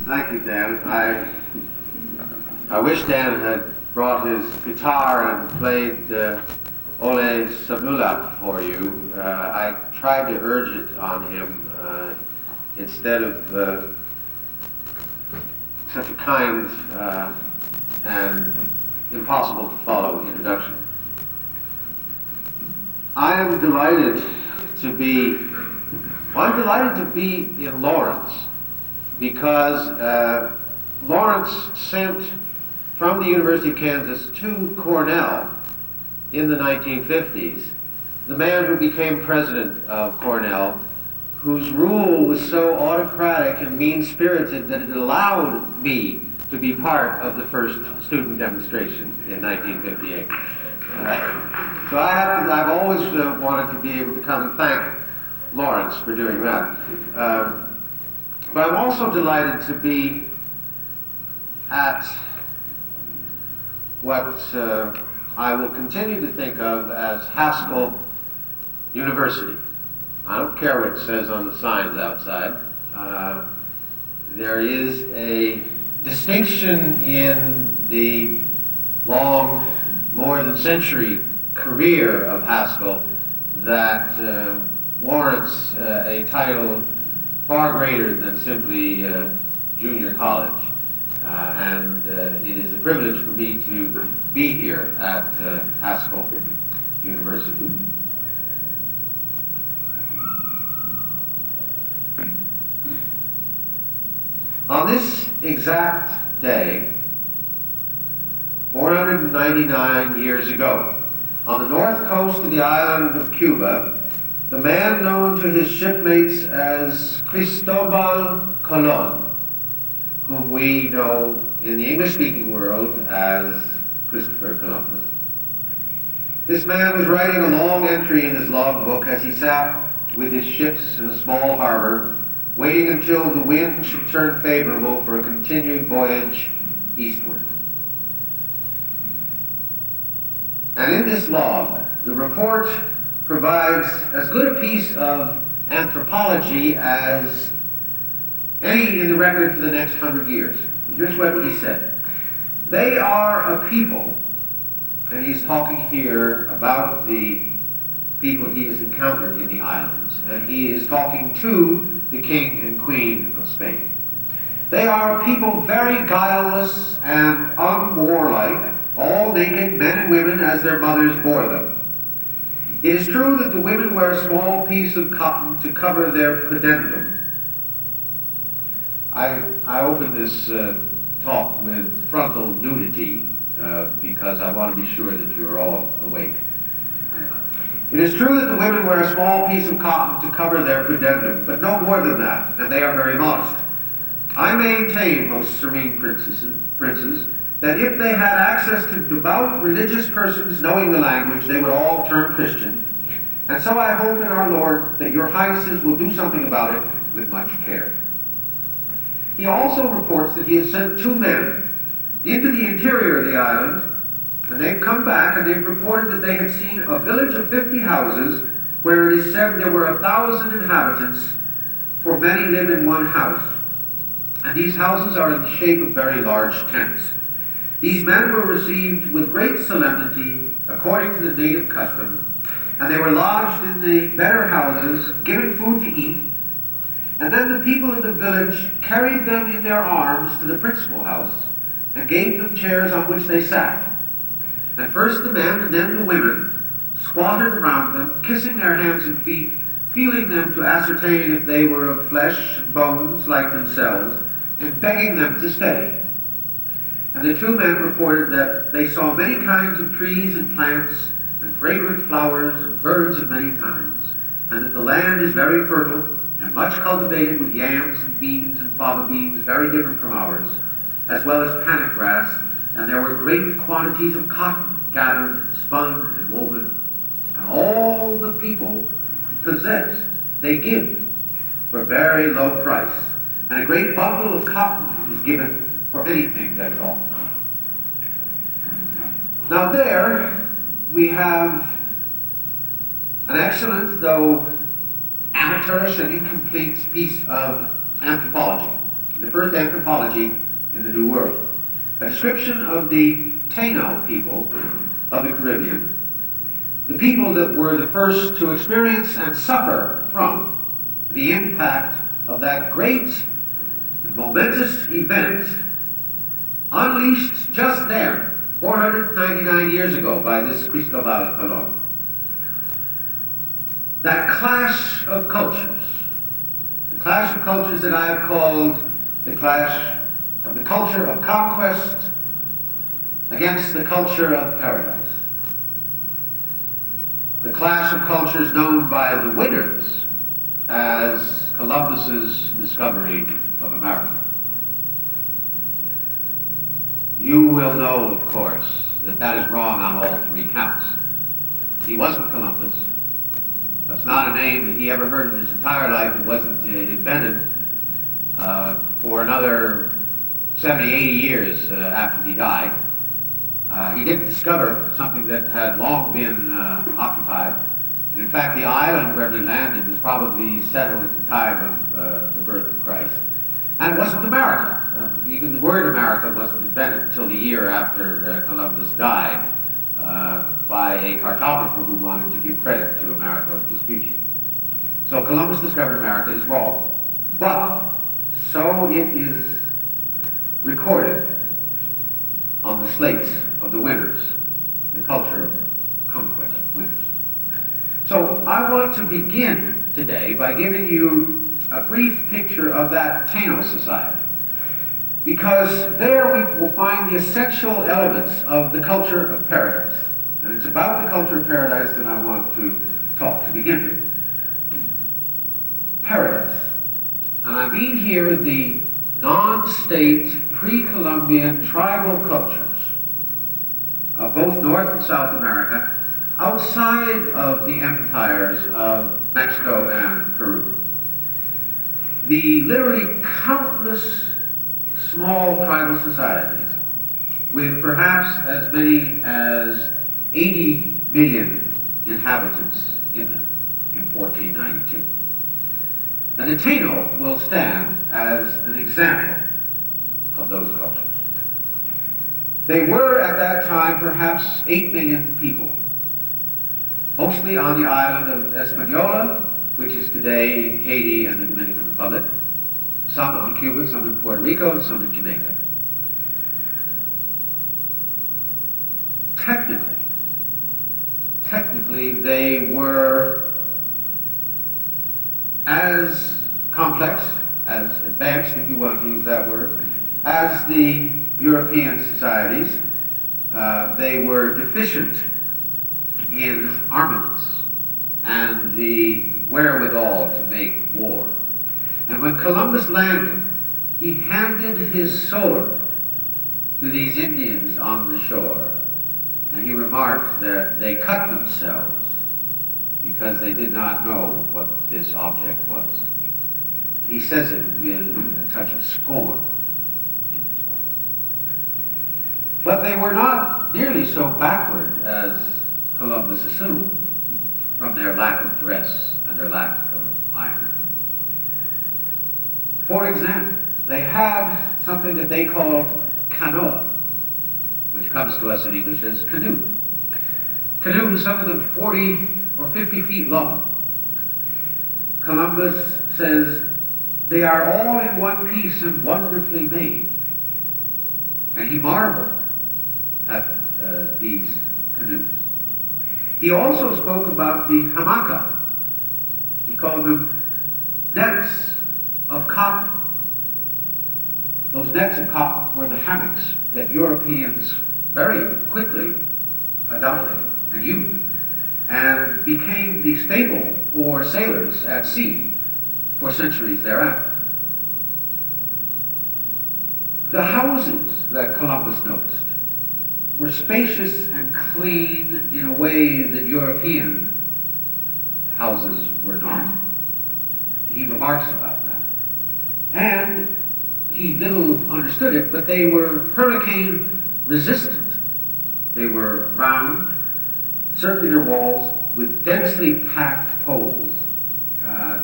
Thank you, Dan. I wish Dan had brought his guitar and played Ole Sabula for you. I tried to urge it on him instead of such a kind and impossible to follow introduction. I am delighted to be, in Lawrence because Lawrence sent from the University of Kansas to Cornell in the 1950s the man who became president of Cornell, whose rule was so autocratic and mean-spirited that it allowed me to be part of the first student demonstration in 1958. So I've always wanted to be able to come and thank Lawrence for doing that. But I'm also delighted to be at what I will continue to think of as Haskell University. I don't care what it says on the signs outside. There is a distinction in the long, more than century career of Haskell that warrants a title far greater than simply junior college. And it is a privilege for me to be here at Haskell University. On this exact day, 499 years ago, on the north coast of the island of Cuba, the man known to his shipmates as Cristobal Colon, whom we know in the English-speaking world as Christopher Columbus. This man was writing a long entry in his logbook as he sat with his ships in a small harbor, waiting until the wind should turn favorable for a continued voyage eastward. And in this log, the report provides as good a piece of anthropology as any in the record for the next 100 years. Here's what he said. They are a people, and he's talking here about the people he has encountered in the islands, and he is talking to the King and Queen of Spain. They are a people very guileless and unwarlike, all naked, men and women as their mothers bore them. It is true that the women wear a small piece of cotton to cover their pudendum. I opened this talk with frontal nudity because I want to be sure that you're all awake. It is true that the women wear a small piece of cotton to cover their pudendum, but no more than that, and they are very modest. I maintain, most serene princes, that if they had access to devout religious persons knowing the language, they would all turn Christian. And so I hope in our Lord that your highnesses will do something about it with much care. He also reports that he has sent 2 men into the interior of the island, and they've come back and they've reported that they had seen a village of 50 houses where it is said there were 1,000 inhabitants, for many live in one house. And these houses are in the shape of very large tents. These men were received with great solemnity according to the native custom, and they were lodged in the better houses, given food to eat, and then the people of the village carried them in their arms to the principal house and gave them chairs on which they sat. And first the men and then the women squatted around them, kissing their hands and feet, feeling them to ascertain if they were of flesh and bones like themselves, and begging them to stay. And the 2 men reported that they saw many kinds of trees and plants, and fragrant flowers, and birds of many kinds, and that the land is very fertile, and much cultivated with yams and beans and fava beans, very different from ours, as well as panic grass, and there were great quantities of cotton gathered and spun and woven, and all the people possessed they give for a very low price, and a great bundle of cotton is given for anything that is offered. Now there we have an excellent, though amateurish and incomplete piece of anthropology. the first anthropology in the New World. A description of the Taino people of the Caribbean, the people that were the first to experience and suffer from the impact of that great and momentous event unleashed just then, 499 years ago, by this Cristobal Colon. That clash of cultures, the clash of cultures that I have called the clash of the culture of conquest against the culture of paradise. The clash of cultures known by the winners as Columbus's discovery of America. You will know, of course, that that is wrong on all three counts. He wasn't Columbus. That's not a name that he ever heard in his entire life. It wasn't invented for another 70, 80 years after he died. He didn't discover something that had long been occupied. And in fact, the island where he landed was probably settled at the time of the birth of Christ. And it wasn't America. Even the word America wasn't invented until the year after Columbus died by a cartographer who wanted to give credit to Amerigo Vespucci. So Columbus discovered America is wrong. But so it is recorded on the slates of the winners, the culture of conquest winners. So I want to begin today by giving you a brief picture of that Taino society, because there we will find the essential elements of the culture of paradise. And it's about the culture of paradise that I want to talk to begin with. Paradise. And I mean here the non-state, pre-Columbian tribal cultures of both North and South America outside of the empires of Mexico and Peru. The literally countless small tribal societies with perhaps as many as 80 million inhabitants in them in 1492. And the Taino will stand as an example of those cultures. They were at that time perhaps 8 million people, mostly on the island of Hispaniola, which is today Haiti and the Dominican Republic, some on Cuba, some in Puerto Rico, and some in Jamaica. Technically, they were as complex, as advanced, if you want to use that word, as the European societies. They were deficient in armaments and the wherewithal to make war. And when Columbus landed, he handed his sword to these Indians on the shore. And he remarked that they cut themselves because they did not know what this object was. He says it with a touch of scorn in his voice. But they were not nearly so backward as Columbus assumed from their lack of dress and their lack of iron. For example, they had something that they called canoa, which comes to us in English as canoe. Canoes, some of them 40 or 50 feet long. Columbus says, they are all in one piece and wonderfully made. And he marveled at these canoes. He also spoke about the hamaca. He called them nets of cotton. Those nets of cotton were the hammocks that Europeans very quickly adopted and used, and became the staple for sailors at sea for centuries thereafter. The houses that Columbus noticed were spacious and clean in a way that European houses were not. He remarks about that. And he little understood it, but they were hurricane resistant. They were round, circular walls with densely packed poles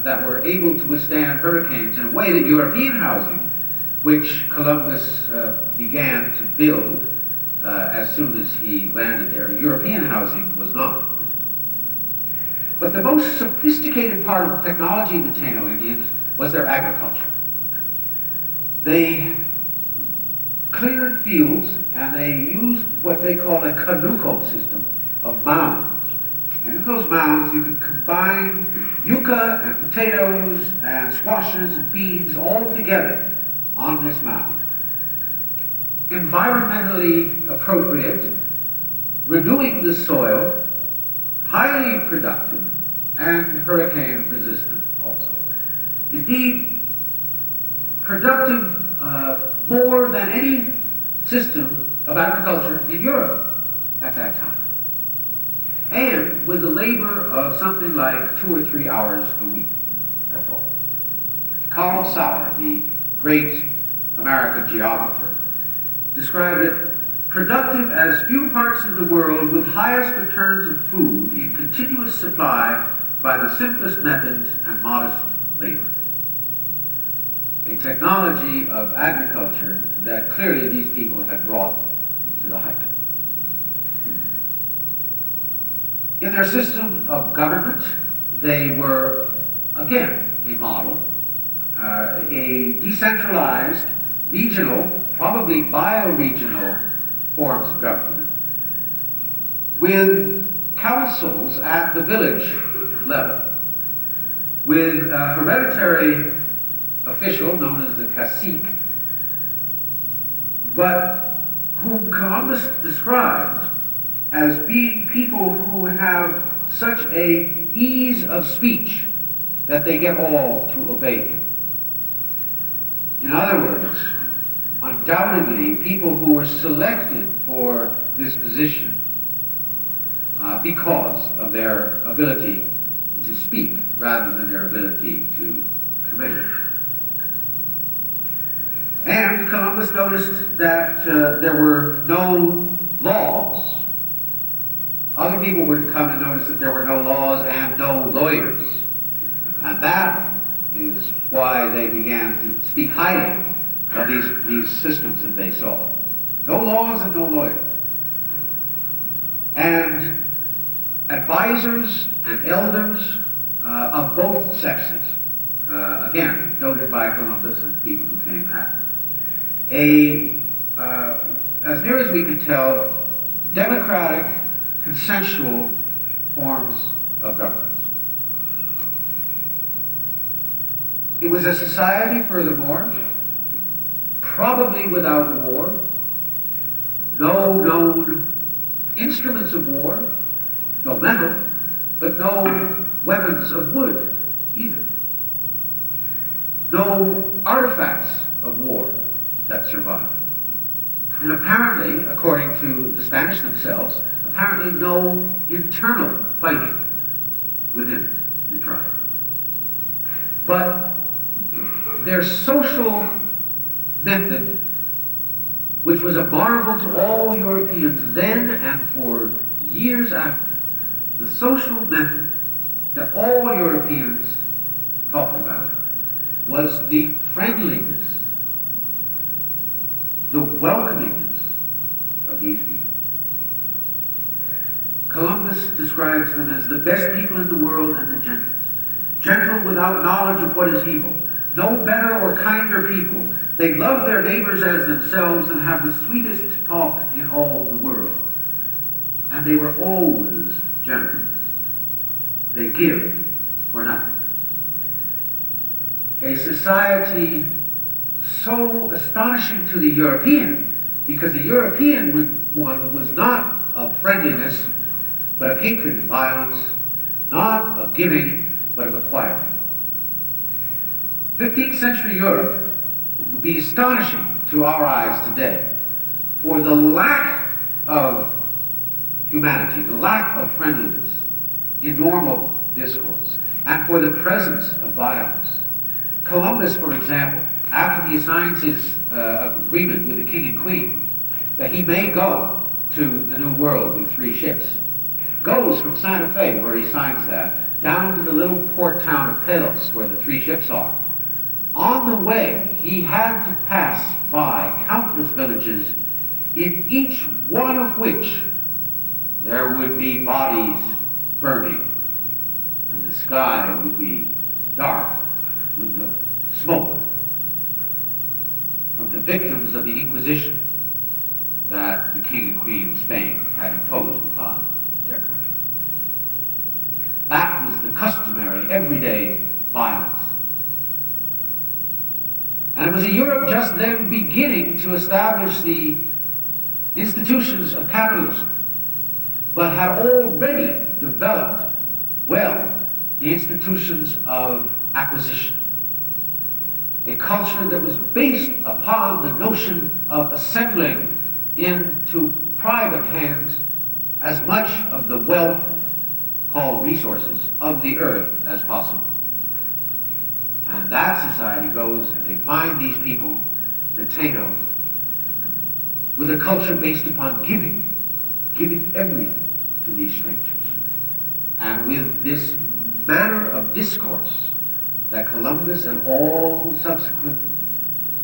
that were able to withstand hurricanes in a way that European housing which Columbus began to build as soon as he landed there. European housing was not. But the most sophisticated part of the technology of the Taino Indians was their agriculture. They cleared fields and they used what they called a canuco system of mounds. And in those mounds you could combine yucca and potatoes and squashes and beans all together on this mound. Environmentally appropriate, renewing the soil, highly productive, and hurricane resistant also. Indeed, productive more than any system of agriculture in Europe at that time. And with the labor of something like 2 or 3 hours a week, that's all. Carl Sauer, the great American geographer, described it productive as few parts of the world with highest returns of food in continuous supply by the simplest methods and modest labor. A technology of agriculture that clearly these people had brought to the height. In their system of government, they were, again, a model, a decentralized, regional, probably bioregional forms of government, with councils at the village level, with a hereditary official known as the cacique, but whom Columbus describes as being people who have such a ease of speech that they get all to obey him. In other words, undoubtedly people who were selected for this position because of their ability to speak rather than their ability to command. And Columbus noticed that there were no laws. Other people were to come to notice that there were no laws and no lawyers. And that is why they began to speak highly of these systems that they saw. No laws and no lawyers. And advisors and elders of both sexes, again, noted by Columbus and people who came after. As near as we can tell, democratic, consensual forms of governance. It was a society, furthermore, probably without war, no known instruments of war, no metal, but no weapons of wood either. No artifacts of war that survived. And apparently, according to the Spanish themselves, apparently no internal fighting within the tribe. But their social method, which was a marvel to all Europeans then and for years after, the social method that all Europeans talked about was the friendliness, the welcomingness of these people. Columbus describes them as the best people in the world and the gentlest. Gentle without knowledge of what is evil. No better or kinder people. They love their neighbors as themselves and have the sweetest talk in all the world. And they were always generous. They give for nothing. A society so astonishing to the European, because the European one was not of friendliness, but of hatred and violence, not of giving, but of acquiring. 15th century Europe would be astonishing to our eyes today for the lack of humanity, the lack of friendliness in normal discourse, and for the presence of violence. Columbus, for example, after he signs his agreement with the king and queen, that he may go to the New World with 3 ships, goes from Santa Fe, where he signs that, down to the little port town of Palos, where the 3 ships are, On the way, he had to pass by countless villages, in each one of which there would be bodies burning, and the sky would be dark with the smoke of the victims of the Inquisition that the King and Queen of Spain had imposed upon their country. That was the customary, everyday violence. And it was a Europe just then beginning to establish the institutions of capitalism, but had already developed well the institutions of acquisition. A culture that was based upon the notion of assembling into private hands as much of the wealth called resources of the earth as possible. And that society goes and they find these people, the Tainos, with a culture based upon giving everything to these strangers. And with this manner of discourse that Columbus and all subsequent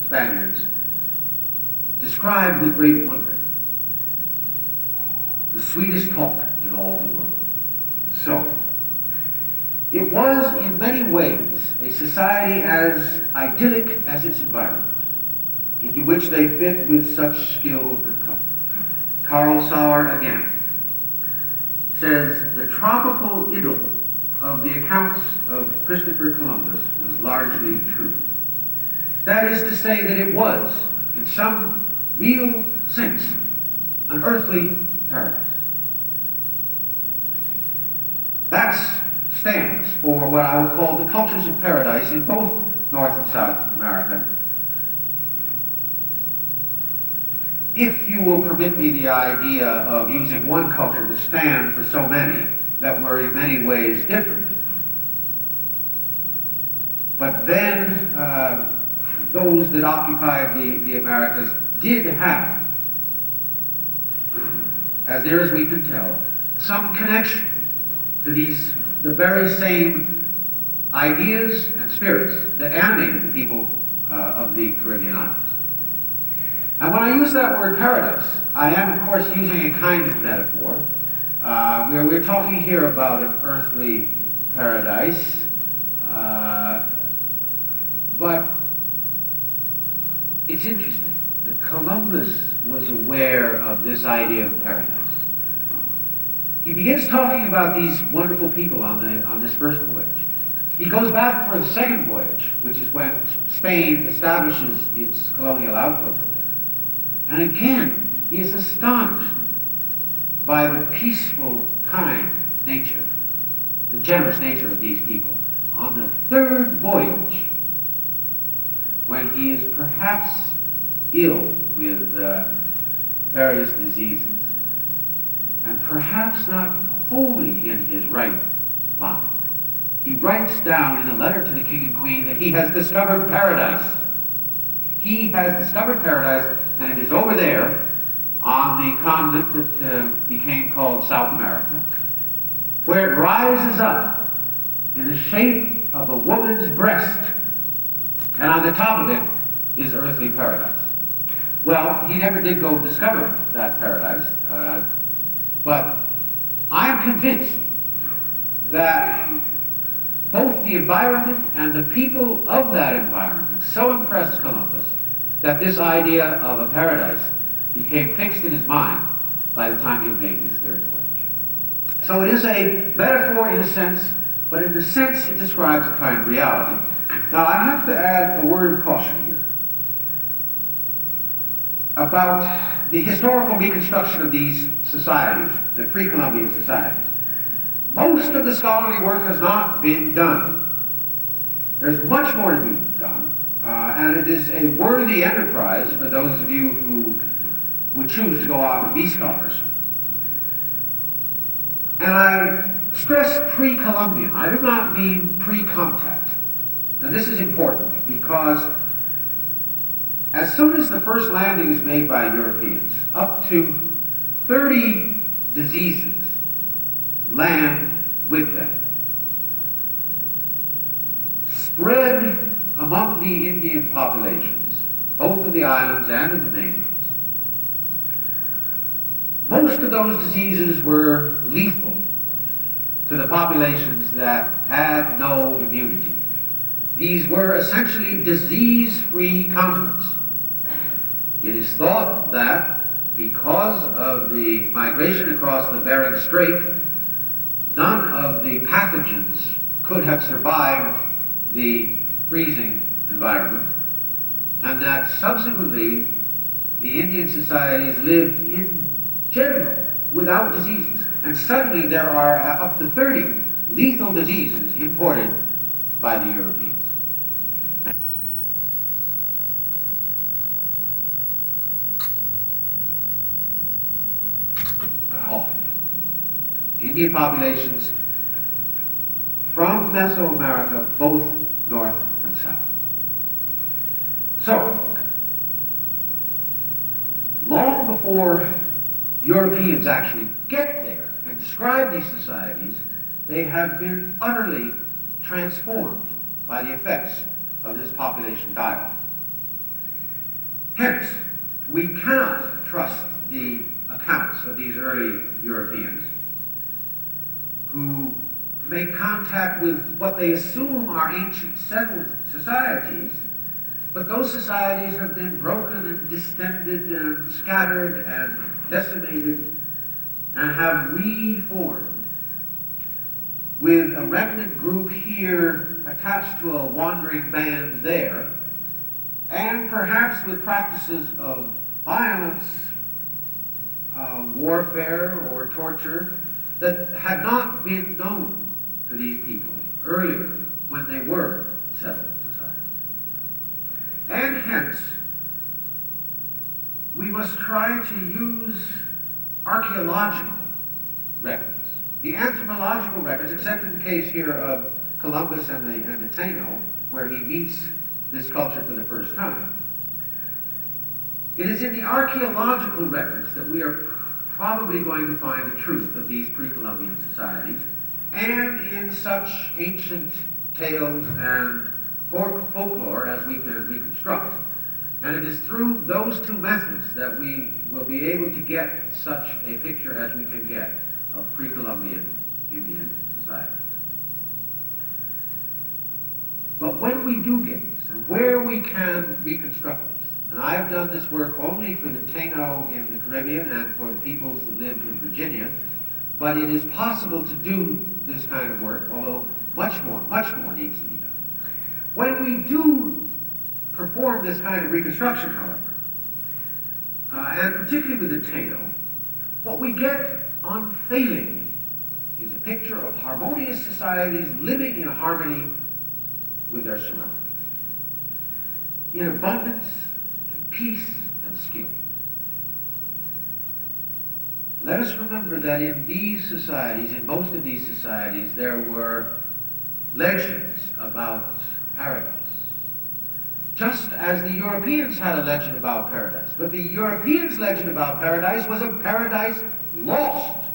Spaniards described with great wonder, the sweetest talk in all the world. So, it was in many ways a society as idyllic as its environment, into which they fit with such skill and comfort. Carl Sauer again says, the tropical idyll of the accounts of Christopher Columbus was largely true. That is to say that it was, in some real sense, an earthly paradise. That stands for what I would call the cultures of paradise in both North and South America. If you will permit me the idea of using one culture to stand for so many that were in many ways different. But then those that occupied the Americas did have, as near as we can tell, some connection to the very same ideas and spirits that animated the people of the Caribbean islands. And when I use that word paradise, I am of course using a kind of metaphor. We're talking here about an earthly paradise, but it's interesting that Columbus was aware of this idea of paradise. He begins talking about these wonderful people on this first voyage. He goes back for the second voyage, which is when Spain establishes its colonial outpost there. And again, he is astonished by the peaceful, kind nature, the generous nature of these people. On the third voyage, when he is perhaps ill with various diseases, and perhaps not wholly in his right mind, he writes down in a letter to the King and Queen that he has discovered paradise. He has discovered paradise, and it is over there on the continent that became called South America, where it rises up in the shape of a woman's breast, and on the top of it is earthly paradise. Well, he never did go discover that paradise, but I'm convinced that both the environment and the people of that environment so impressed Columbus that this idea of a paradise became fixed in his mind by the time he had made his third voyage. So it is a metaphor in a sense, but in a sense it describes a kind of reality. Now I have to add a word of caution here about the historical reconstruction of these societies, the pre-Columbian societies. Most of the scholarly work has not been done. There's much more to be done, and it is a worthy enterprise for those of you who would choose to go out and be scholars. And I stress pre-Columbian. I do not mean pre-contact. Now this is important because as soon as the first landing is made by Europeans, up to 30 diseases land with them, spread among the Indian populations, both of the islands and of the mainlands, most of those diseases were lethal to the populations that had no immunity. These were essentially disease-free continents. It is thought that because of the migration across the Bering Strait, none of the pathogens could have survived the freezing environment, and that subsequently the Indian societies lived in general without diseases. And suddenly there are up to 30 lethal diseases imported by the Europeans. Off. Indian populations from Mesoamerica, both north and south. So, long before Europeans actually get there and describe these societies, they have been utterly transformed by the effects of this population dialogue. Hence, we cannot trust the accounts of these early Europeans who make contact with what they assume are ancient settled societies, but those societies have been broken and distended and scattered and decimated and have reformed with a remnant group here attached to a wandering band there, and perhaps with practices of violence, warfare, or torture that had not been known to these people earlier when they were settled societies. And hence, we must try to use archaeological records. The anthropological records, except in the case here of Columbus and the Taino, where he meets this culture for the first time. It is in the archaeological records that we are probably going to find the truth of these pre-Columbian societies, and in such ancient tales and folklore as we can reconstruct. And it is through those two methods that we will be able to get such a picture as we can get of pre-Columbian Indian societies. But when we do get this, and where we can reconstruct this, and I have done this work only for the Taino in the Caribbean and for the peoples that lived in Virginia, but it is possible to do this kind of work, although much more needs to be done. When we do perform this kind of reconstruction, however, and particularly with the Taino, what we get unfailingly is a picture of harmonious societies living in harmony with their surroundings, in abundance and peace and skill. Let us remember that in these societies, in most of these societies, there were legends about paradise. Just as the Europeans had a legend about paradise. But the Europeans' legend about paradise was a paradise lost.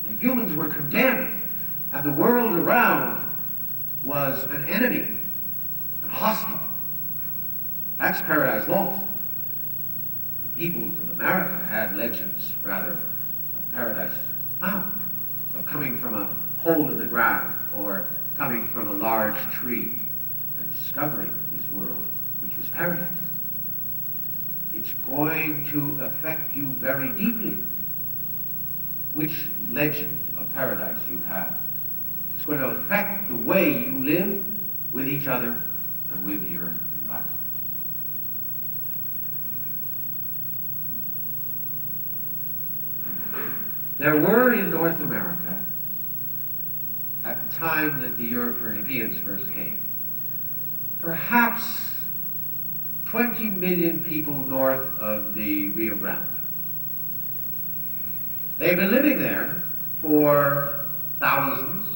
The humans were condemned, and the world around was an enemy and hostile. That's paradise lost. The peoples of America had legends, rather, of paradise found, of coming from a hole in the ground or coming from a large tree and discovering this world, which was paradise. It's going to affect you very deeply which legend of paradise you have. It's going to affect the way you live with each other and with your environment. There were in North America, at the time that the Europeans first came, perhaps 20 million people north of the Rio Grande. They've been living there for thousands,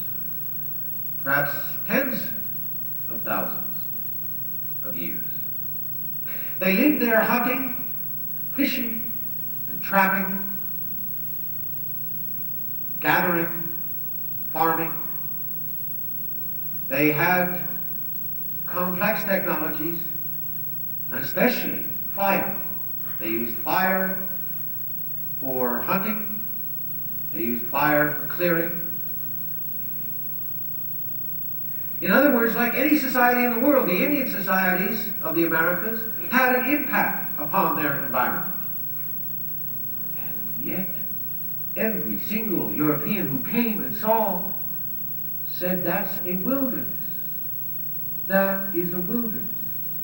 perhaps tens of thousands of years. They lived there hunting, fishing, and trapping, gathering, farming. They had complex technologies, and especially fire. They used fire for hunting. They used fire for clearing. In other words, like any society in the world, the Indian societies of the Americas had an impact upon their environment. And yet, every single European who came and saw said, that's a wilderness. That is a wilderness.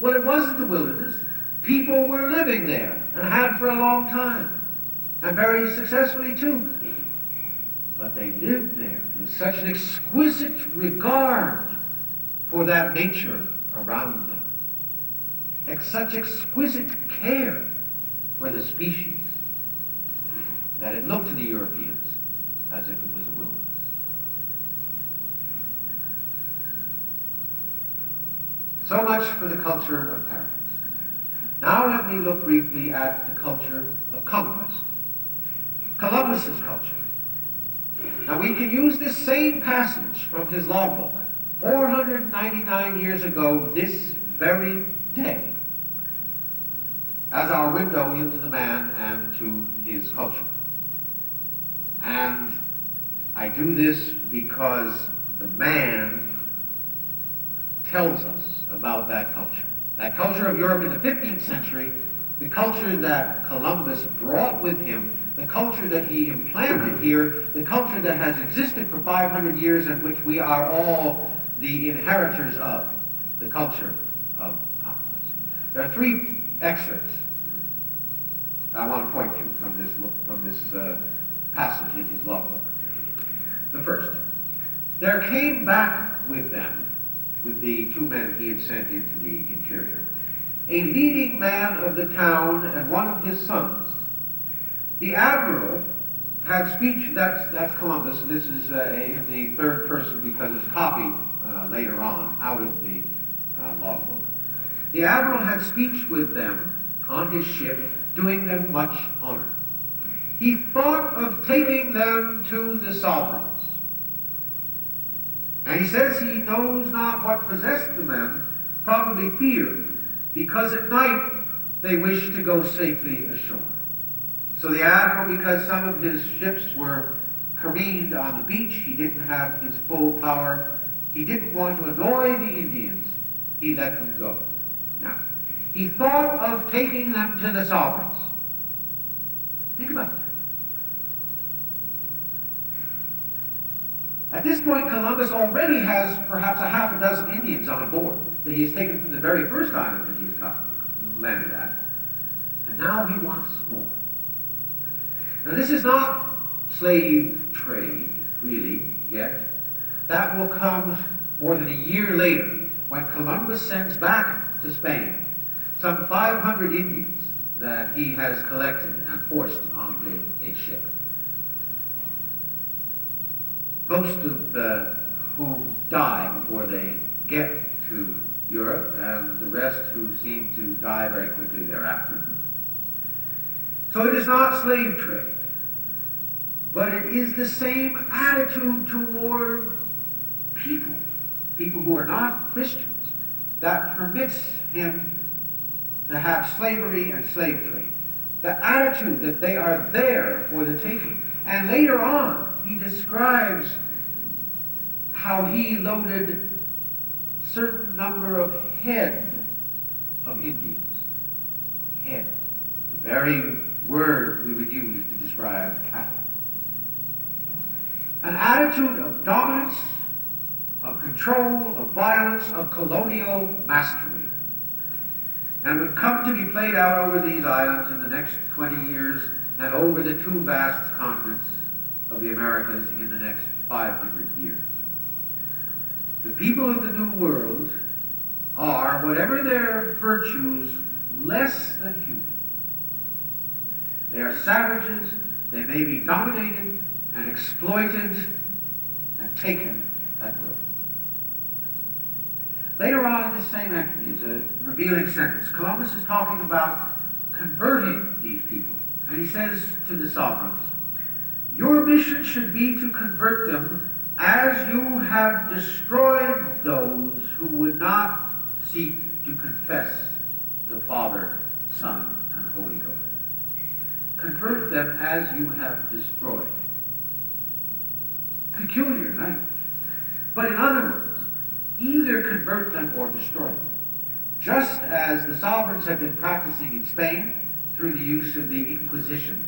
Well, it wasn't a wilderness. People were living there and had for a long time, and very successfully too. But they lived there with such an exquisite regard for that nature around them, such exquisite care for the species, that it looked to the Europeans as if it was a wilderness. So much for the culture of Paris. Now let me look briefly at the culture of conquest, Columbus's culture. Now we can use this same passage from his logbook 499 years ago this very day as our window into the man and to his culture. And I do this because the man tells us about that culture of Europe in the 15th century, the culture that Columbus brought with him, the culture that he implanted here, the culture that has existed for 500 years and which we are all the inheritors of, the culture of conquest. There are three excerpts I want to point to from this passage in his logbook. The first, there came back with them, with the two men he had sent into the interior, a leading man of the town and one of his sons. The admiral had speech, that's Columbus, this is in the third person because it's copied later on out of the logbook. The admiral had speech with them on his ship, doing them much honor. He thought of taking them to the sovereigns. And he says he knows not what possessed the men, probably fear, because at night they wish to go safely ashore. So the admiral, because some of his ships were careened on the beach, he didn't have his full power. He didn't want to annoy the Indians. He let them go. Now, he thought of taking them to the sovereigns. Think about that. At this point, Columbus already has perhaps a half a dozen Indians on board that he has taken from the very first island that he's landed at. And now he wants more. Now this is not slave trade, really, yet. That will come more than a year later when Columbus sends back to Spain some 500 Indians that he has collected and forced onto a ship. Most of whom die before they get to Europe, and the rest who seem to die very quickly thereafter. So it is not slave trade, but it is the same attitude toward people who are not Christians, that permits him to have slavery and slave trade. The attitude that they are there for the taking. And later on, he describes how he loaded a certain number of head of Indians. Head. The very word we would use to describe cattle. An attitude of dominance, of control, of violence, of colonial mastery. And would come to be played out over these islands in the next 20 years and over the two vast continents of the Americas in the next 500 years. The people of the New World are, whatever their virtues, less than human. They are savages. They may be dominated and exploited and taken at will. Later on in this same entry is a revealing sentence. Columbus is talking about converting these people. And he says to the sovereigns, your mission should be to convert them as you have destroyed those who would not seek to confess the Father, Son, and Holy Ghost. Convert them as you have destroyed. Peculiar language. But in other words, either convert them or destroy them. Just as the sovereigns have been practicing in Spain through the use of the Inquisition.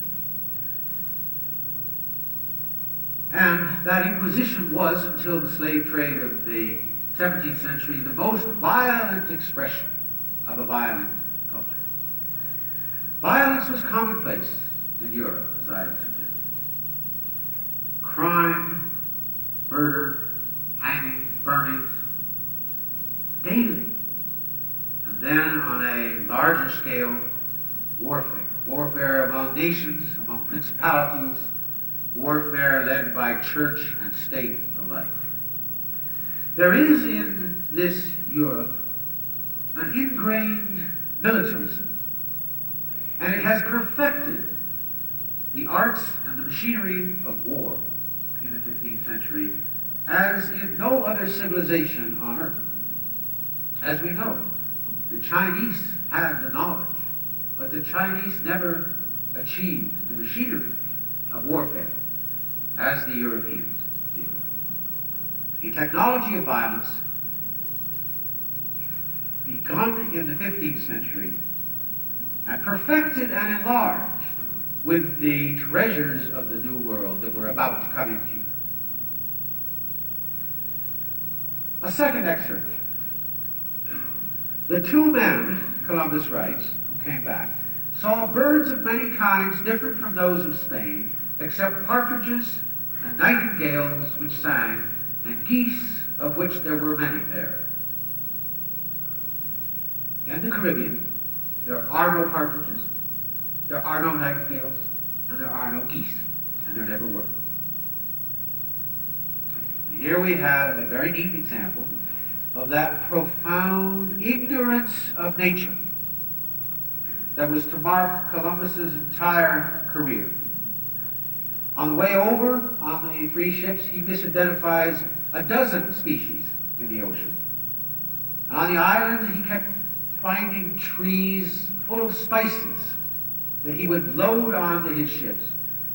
And that Inquisition was, until the slave trade of the 17th century, the most violent expression of a violent culture. Violence was commonplace in Europe, as I have suggested. Crime, murder, hangings, burnings, daily. And then on a larger scale, warfare. Warfare among nations, among principalities, warfare led by church and state alike. There is in this Europe an ingrained militarism, and it has perfected the arts and the machinery of war in the 15th century as in no other civilization on earth. As we know, the Chinese had the knowledge, but the Chinese never achieved the machinery of warfare as the Europeans did. A technology of violence begun in the 15th century and perfected and enlarged with the treasures of the New World that were about to come into Europe. A second excerpt. The two men, Columbus writes, who came back, saw birds of many kinds different from those of Spain, except partridges and nightingales which sang, and geese of which there were many there. In the Caribbean, there are no partridges, there are no nightingales, and there are no geese, and there never were. And here we have a very neat example of that profound ignorance of nature that was to mark Columbus's entire career. On the way over, on the three ships, he misidentifies a dozen species in the ocean. And on the island, he kept finding trees full of spices that he would load onto his ships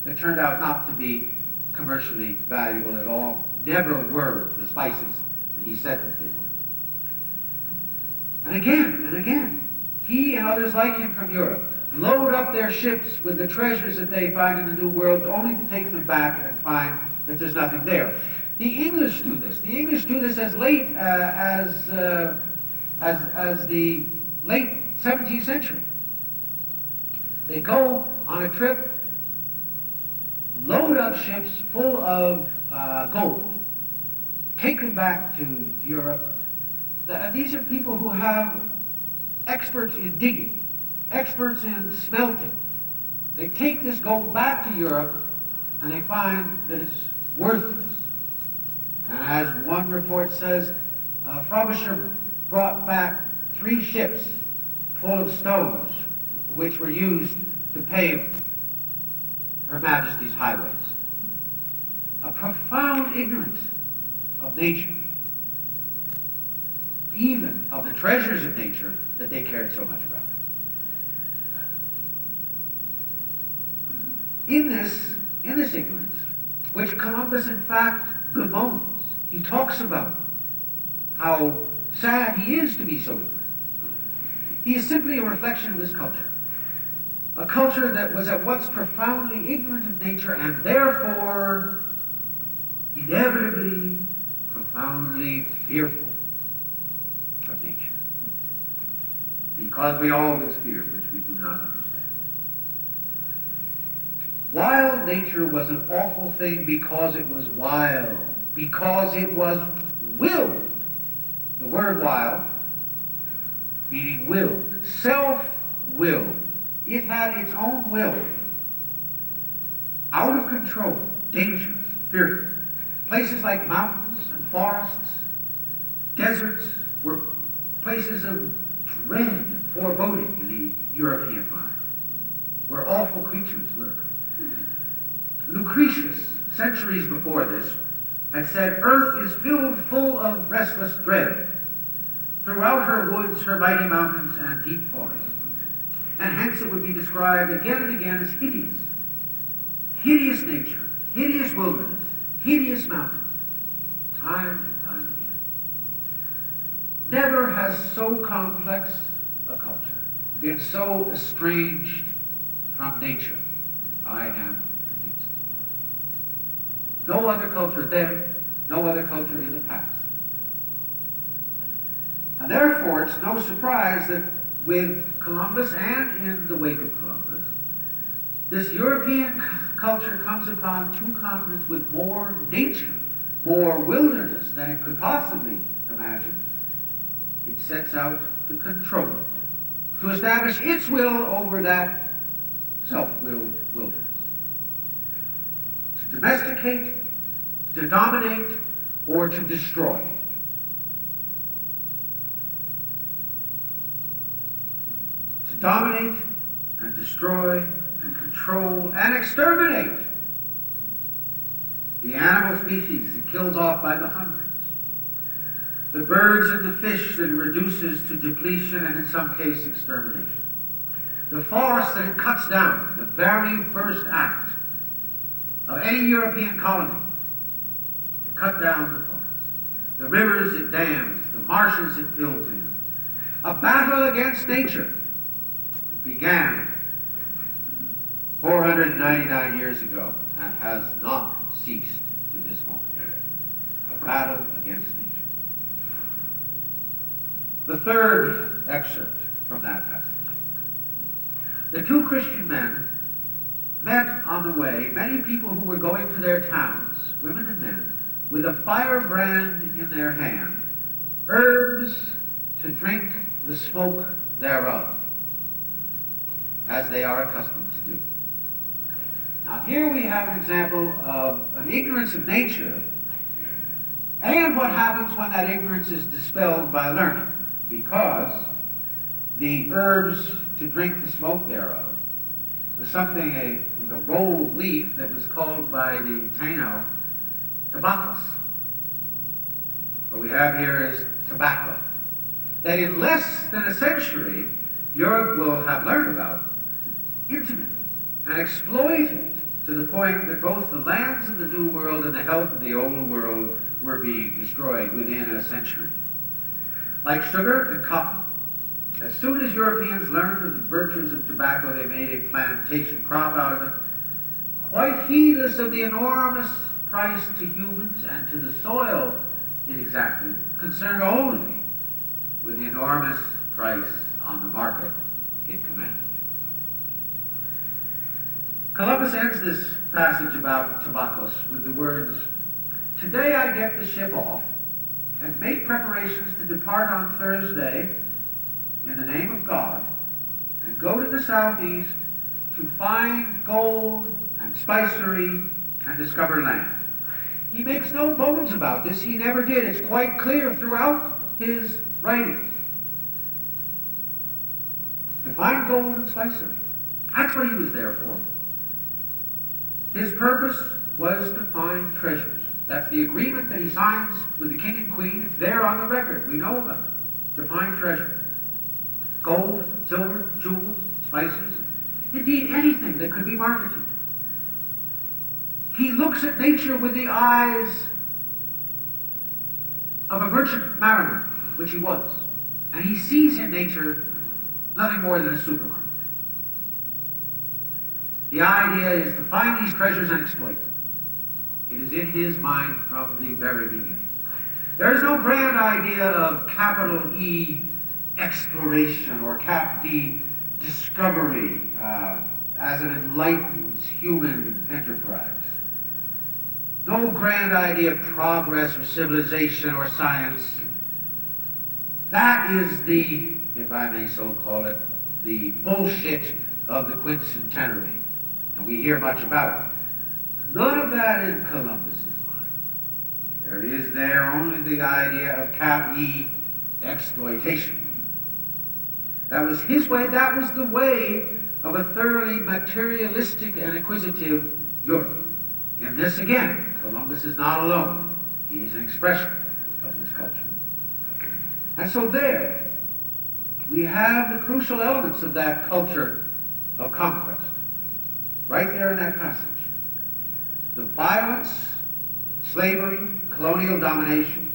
that turned out not to be commercially valuable at all, never were the spices that he said that they were. And again, he and others like him from Europe load up their ships with the treasures that they find in the New World, only to take them back and find that there's nothing there. The English do this. The English do this as late as the late 17th century. They go on a trip, load up ships full of gold, take them back to Europe. These are people who have experts in digging, experts in smelting. They take this gold back to Europe and they find that it's worthless. And as one report says, Frobisher brought back 3 ships full of stones which were used to pave Her Majesty's highways. A profound ignorance of nature, even of the treasures of nature that they cared so much about. In this ignorance, which Columbus in fact bemoans, he talks about how sad he is to be so ignorant. He is simply a reflection of his culture. A culture that was at once profoundly ignorant of nature and therefore inevitably profoundly fearful of nature. Because we always fear which we do not understand. Wild nature was an awful thing because it was wild, because it was willed. The word wild, meaning willed, self-willed. It had its own will. Out of control, dangerous, fearful. Places like mountains and forests, deserts were places of dread and foreboding in the European mind, where awful creatures lurked. Lucretius, centuries before this, had said, "Earth is filled full of restless dread. throughout her woods, her mighty mountains, and deep forests. And hence it would be described again and again as hideous. Hideous nature, hideous wilderness, hideous mountains, time and time again. Never has so complex a culture been so estranged from nature, I am convinced. No other culture then, no other culture in the past. And therefore, it's no surprise that with Columbus and in the wake of Columbus, this European culture comes upon two continents with more nature, more wilderness than it could possibly imagine. It sets out to control it, to establish its will over that self-willed wilderness, to domesticate, to dominate, or to destroy it. To dominate and destroy and control and exterminate the animal species it kills off by the hundreds, the birds and the fish that it reduces to depletion and in some case extermination, the forests that it cuts down, the very first act of any European colony, to cut down the forests, the rivers it dams, the marshes it fills in, a battle against nature that began 499 years ago and has not ceased to this moment. A battle against nature. The third excerpt from that passage. The two Christian men met on the way many people who were going to their towns, women and men, with a firebrand in their hand, herbs to drink the smoke thereof, as they are accustomed to do. Now here we have an example of an ignorance of nature and what happens when that ignorance is dispelled by learning, because the herbs to drink the smoke thereof was was a rolled leaf that was called by the Taino tobacos. What we have here is tobacco, that in less than a century Europe will have learned about intimately and exploited to the point that both the lands of the New World and the health of the Old World were being destroyed within a century. Like sugar and cotton, as soon as Europeans learned of the virtues of tobacco, they made a plantation crop out of it, quite heedless of the enormous price to humans and to the soil it exacted, concerned only with the enormous price on the market it commanded. Columbus ends this passage about tobacos with the words, "Today I get the ship off and make preparations to depart on Thursday in the name of God and go to the southeast to find gold and spicery and discover land." He makes no bones about this. He never did. It's quite clear throughout his writings. To find gold and spicery. That's what he was there for. His purpose was to find treasures. That's the agreement that he signs with the king and queen. It's there on the record. We know about it. To find treasure. Gold, silver, jewels, spices. Indeed, anything that could be marketed. He looks at nature with the eyes of a merchant mariner, which he was. And he sees in nature nothing more than a supermarket. The idea is to find these treasures and exploit them. It is in his mind from the very beginning. There is no grand idea of capital E exploration or cap D discovery as an enlightened human enterprise. No grand idea of progress or civilization or science. That is the, if I may so call it, the bullshit of the quincentenary. And we hear much about it. None of that in Columbus's mind. There is there only the idea of cap E exploitation. That was his way. That was the way of a thoroughly materialistic and acquisitive Europe. In this again, Columbus is not alone. He is an expression of this culture. And so there, we have the crucial elements of that culture of conquest, right there in that passage. The violence, slavery, colonial domination,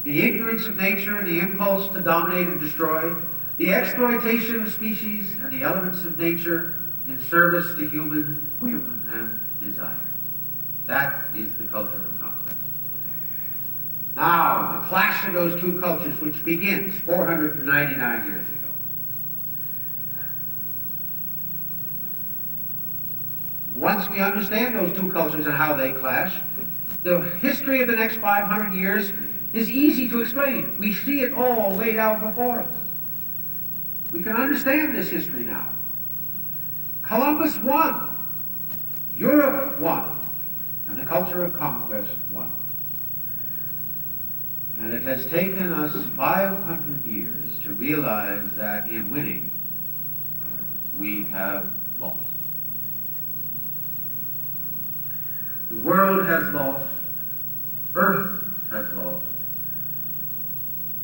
the ignorance of nature and the impulse to dominate and destroy, the exploitation of species and the elements of nature in service to human whim and desire. That is the culture of conquest. Now, the clash of those two cultures, which begins 499 years ago. Once we understand those two cultures and how they clash, the history of the next 500 years is easy to explain. We see it all laid out before us. We can understand this history now. Columbus won. Europe won. And the culture of conquest won. And it has taken us 500 years to realize that in winning, we have lost. The world has lost. Earth has lost.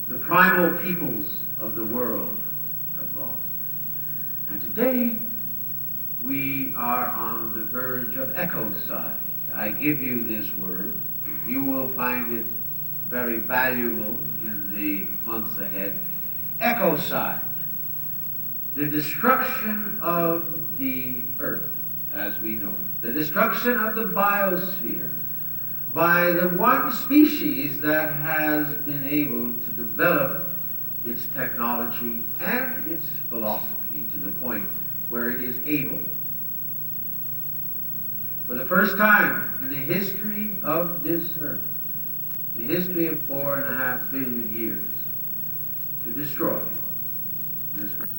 The primal peoples of the world have lost. And today, we are on the verge of ecocide. I give you this word. You will find it very valuable in the months ahead. Ecocide. The destruction of the earth as we know it. The destruction of the biosphere by the one species that has been able to develop its technology and its philosophy to the point where it is able, for the first time in the history of this earth, the history of 4.5 billion years, to destroy this earth.